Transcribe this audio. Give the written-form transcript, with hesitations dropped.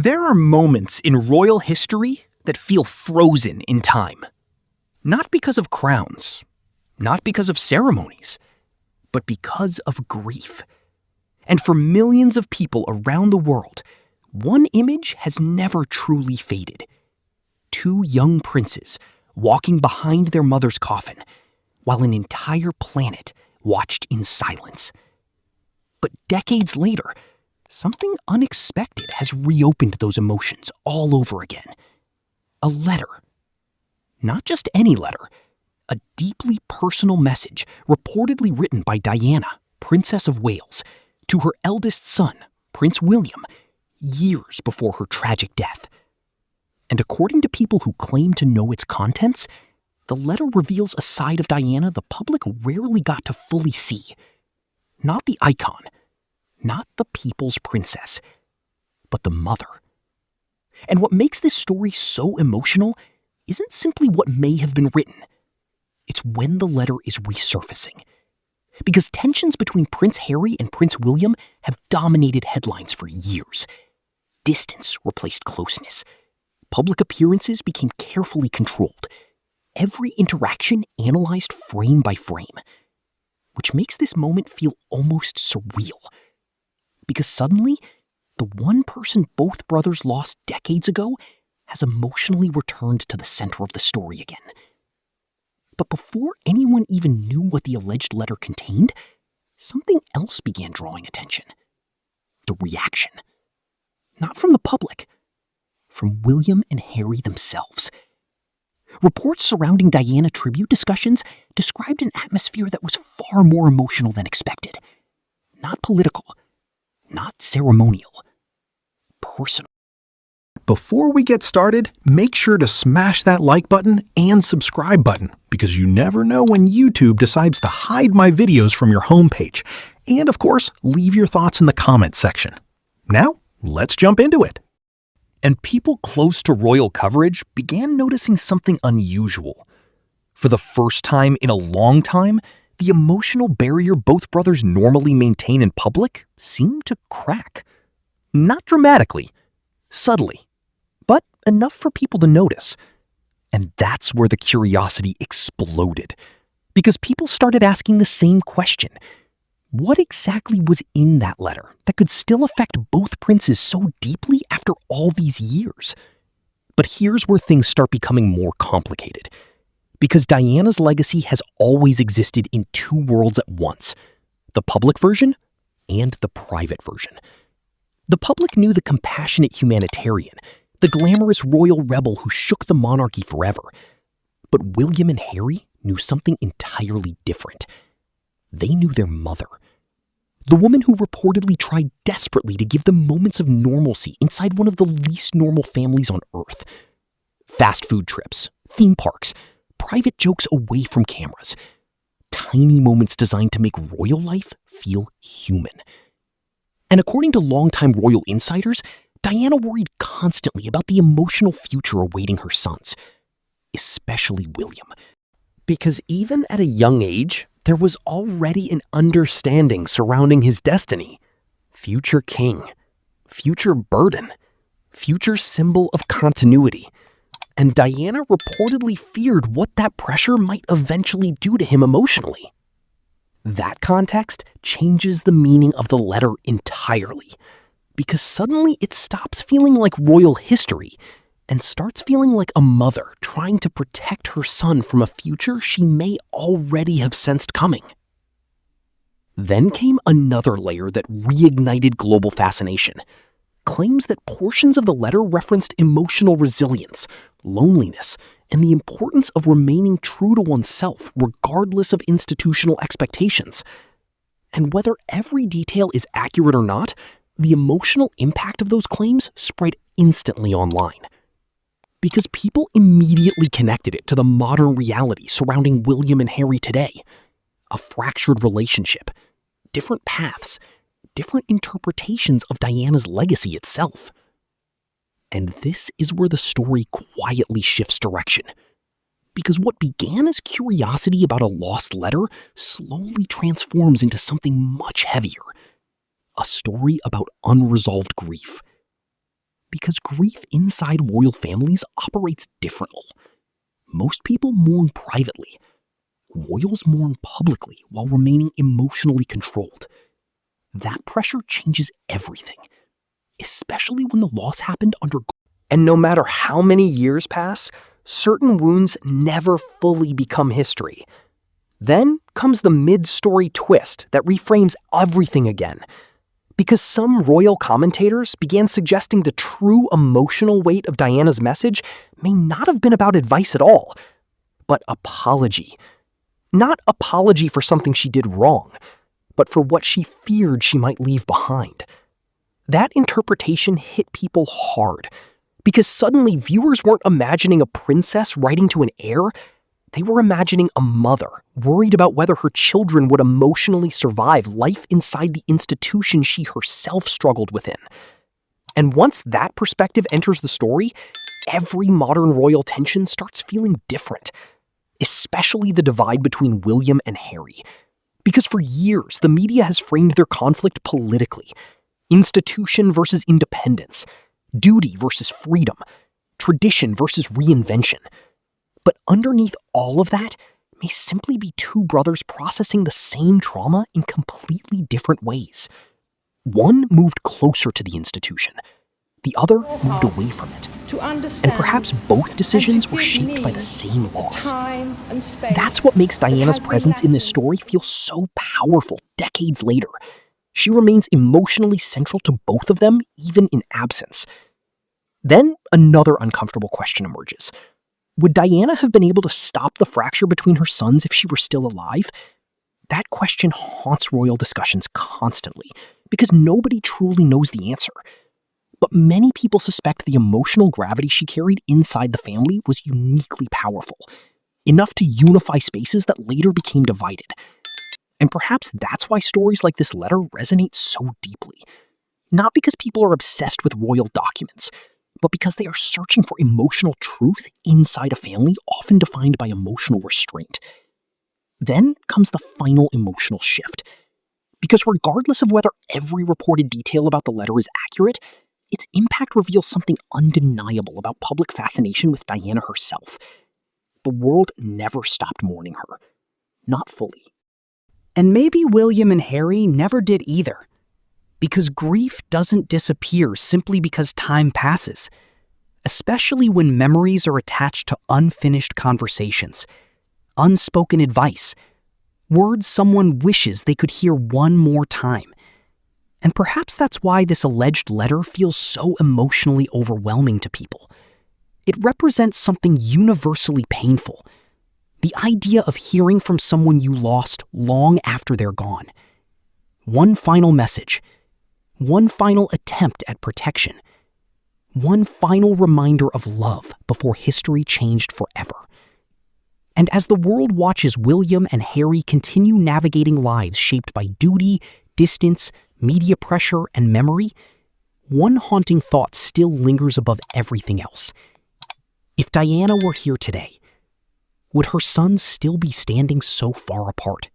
There are moments in royal history that feel frozen in time. Not because of crowns, not because of ceremonies, but because of grief. And for millions of people around the world, one image has never truly faded. Two young princes walking behind their mother's coffin, while an entire planet watched in silence. But decades later, something unexpected has reopened those emotions all over again. A letter. Not just any letter. A deeply personal message reportedly written by Diana, Princess of Wales, to her eldest son, Prince William, years before her tragic death. And according to people who claim to know its contents, the letter reveals a side of Diana the public rarely got to fully see. Not the icon, not the people's princess, but the mother. And what makes this story so emotional isn't simply what may have been written. It's when the letter is resurfacing. Because tensions between Prince Harry and Prince William have dominated headlines for years. Distance replaced closeness. Public appearances became carefully controlled. Every interaction analyzed frame by frame. Which makes this moment feel almost surreal. Because suddenly, the one person both brothers lost decades ago has emotionally returned to the center of the story again. But before anyone even knew what the alleged letter contained, something else began drawing attention. The reaction. Not from the public, from William and Harry themselves. Reports surrounding Diana tribute discussions described an atmosphere that was far more emotional than expected. Not political, not ceremonial, personal. Before we get started, make sure to smash that like button and subscribe button, because you never know when YouTube decides to hide my videos from your homepage. And of course, leave your thoughts in the comments section. Now, let's jump into it. And people close to royal coverage began noticing something unusual. For the first time in a long time, the emotional barrier both brothers normally maintain in public seemed to crack. Not dramatically, subtly, but enough for people to notice. And that's where the curiosity exploded. Because people started asking the same question. What exactly was in that letter that could still affect both princes so deeply after all these years? But here's where things start becoming more complicated. Because Diana's legacy has always existed in two worlds at once, the public version and the private version. The public knew the compassionate humanitarian, the glamorous royal rebel who shook the monarchy forever. But William and Harry knew something entirely different. They knew their mother. The woman who reportedly tried desperately to give them moments of normalcy inside one of the least normal families on Earth. Fast food trips, theme parks, private jokes away from cameras. Tiny moments designed to make royal life feel human. And according to longtime royal insiders, Diana worried constantly about the emotional future awaiting her sons, especially William. Because even at a young age, there was already an understanding surrounding his destiny. Future king, future burden, future symbol of continuity. And Diana reportedly feared what that pressure might eventually do to him emotionally. That context changes the meaning of the letter entirely, because suddenly it stops feeling like royal history and starts feeling like a mother trying to protect her son from a future she may already have sensed coming. Then came another layer that reignited global fascination. Claims that portions of the letter referenced emotional resilience, loneliness, and the importance of remaining true to oneself regardless of institutional expectations. And whether every detail is accurate or not, the emotional impact of those claims spread instantly online. Because people immediately connected it to the modern reality surrounding William and Harry today. A fractured relationship, different paths, different interpretations of Diana's legacy itself. And this is where the story quietly shifts direction. Because what began as curiosity about a lost letter slowly transforms into something much heavier. A story about unresolved grief. Because grief inside royal families operates differently. Most people mourn privately. Royals mourn publicly while remaining emotionally controlled. That pressure changes everything, especially when the loss happened under. And no matter how many years pass, certain wounds never fully become history. Then comes the mid-story twist that reframes everything again. Because some royal commentators began suggesting the true emotional weight of Diana's message may not have been about advice at all, but apology. Not apology for something she did wrong, but for what she feared she might leave behind. That interpretation hit people hard, because suddenly viewers weren't imagining a princess writing to an heir. They were imagining a mother worried about whether her children would emotionally survive life inside the institution she herself struggled within. And once that perspective enters the story, every modern royal tension starts feeling different, especially the divide between William and Harry. Because for years, the media has framed their conflict politically. Institution versus independence, duty versus freedom, tradition versus reinvention. But underneath all of that may simply be two brothers processing the same trauma in completely different ways. One moved closer to the institution. The other moved away from it. And perhaps both decisions were shaped by the same loss. That's what makes Diana's presence in this story feel so powerful decades later. She remains emotionally central to both of them, even in absence. Then another uncomfortable question emerges. Would Diana have been able to stop the fracture between her sons if she were still alive? That question haunts royal discussions constantly, because nobody truly knows the answer. But many people suspect the emotional gravity she carried inside the family was uniquely powerful, enough to unify spaces that later became divided. And perhaps that's why stories like this letter resonate so deeply. Not because people are obsessed with royal documents, but because they are searching for emotional truth inside a family often defined by emotional restraint. Then comes the final emotional shift. Because regardless of whether every reported detail about the letter is accurate, its impact reveals something undeniable about public fascination with Diana herself. The world never stopped mourning her. Not fully. And maybe William and Harry never did either. Because grief doesn't disappear simply because time passes, especially when memories are attached to unfinished conversations, unspoken advice, words someone wishes they could hear one more time. And perhaps that's why this alleged letter feels so emotionally overwhelming to people. It represents something universally painful. The idea of hearing from someone you lost long after they're gone. One final message. One final attempt at protection. One final reminder of love before history changed forever. And as the world watches William and Harry continue navigating lives shaped by duty, distance, media pressure, and memory, one haunting thought still lingers above everything else. If Diana were here today, would her sons still be standing so far apart?